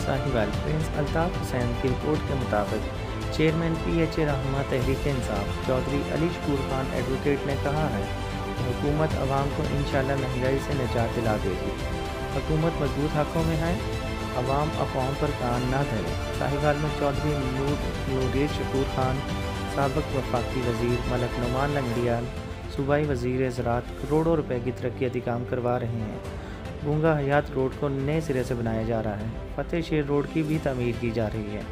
Sahiwal Prince Altaf Hussain की report के मुताबिक चेयरमैन PHA रहनुमा तहरीक इंसाफ चौधरी अली शकूर खान एडवोकेट ने कहा है कि हुकूमत अवाम को इंशाअल्लाह महंगाई से निजात दिला देगी। हुकूमत मजबूत हाथों में है, अवाम अफवाहों पर कान ना धरे। साहिवाल में चौधरी नूर शकूर खान, साबिक वफाकी वजीर मलक नुमान लंगड़ियाल, सूबाई वजीर ज़राअत करोड़ों रुपए की तरक्याती काम करवा रहे हैं। गूंगा हयात रोड को नए सिरे से बनाया जा रहा है। फतेह शेर रोड की भी तामीर की जा रही है।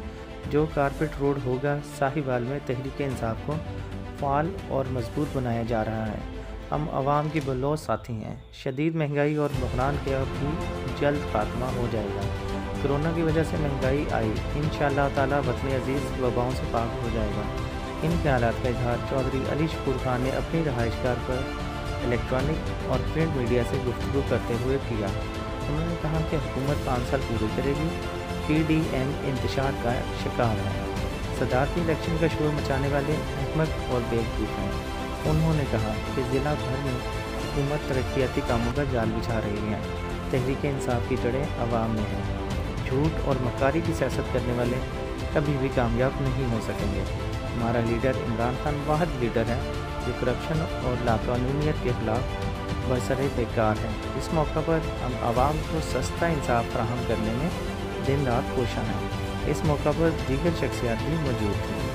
जो कारपेट रोड होगा। साहिवाल में तहरीक इंसाफ को फाल और मजबूत बनाया जा रहा है। हम आवाम की बलौज साथी हैं। शदीद महंगाई और बहरान का भी जल्द खात्मा हो जाएगा। कोरोना की वजह से महंगाई आई, इंशाअल्लाह ताला वतन अजीज़ वबाओं से पाक हो जाएगा। इन ख्यालात का इजहार चौधरी अली शकूर खान ने अपनी रहायशगाह पर इलेक्ट्रॉनिक और प्रिंट मीडिया से गुफ्तगू करते हुए किया। उन्होंने कहा कि हुकूमत 5 साल पूरे करेगी। PDM इंतशार का शिकार है। सदारती इलेक्शन का शोर मचाने वाले अहमद और बेवकूफ़ हैं। उन्होंने कहा कि ज़िला भर में हुकूमत तरक्याती कामों का जाल बिछा रही है। तहरीक इंसाफ की जड़ें अवाम में हैं। झूठ और मक्कारी की सियासत करने वाले कभी भी कामयाब नहीं हो सकेंगे। हमारा लीडर इमरान खान वाहिद लीडर है जो करप्शन और लाकानूनियत के खिलाफ बरसरे बेकार है। इस मौका पर हम आवाम को सस्ता इंसाफ फराहम करने में दिन रात कोशा है। इस मौका पर दीगर शख्सियात भी मौजूद हैं।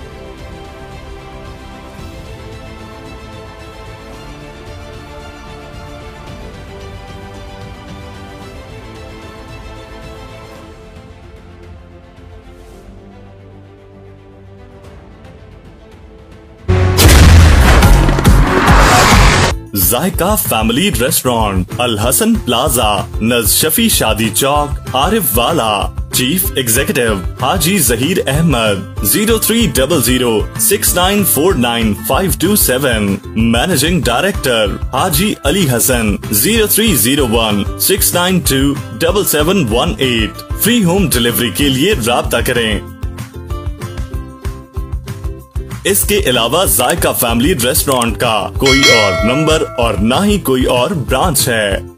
Zaiqa family restaurant, Al Hasan plaza, नज़शफी Shadi Chowk, Arifwala. Chief executive Haji Zaheer Ahmed. 030069492527। Managing director Haji Ali Hasan. 030169277718। Free home delivery के लिए राब्ता करें। इसके अलावा जायका फैमिली रेस्टोरेंट का कोई और नंबर और ना ही कोई और ब्रांच है।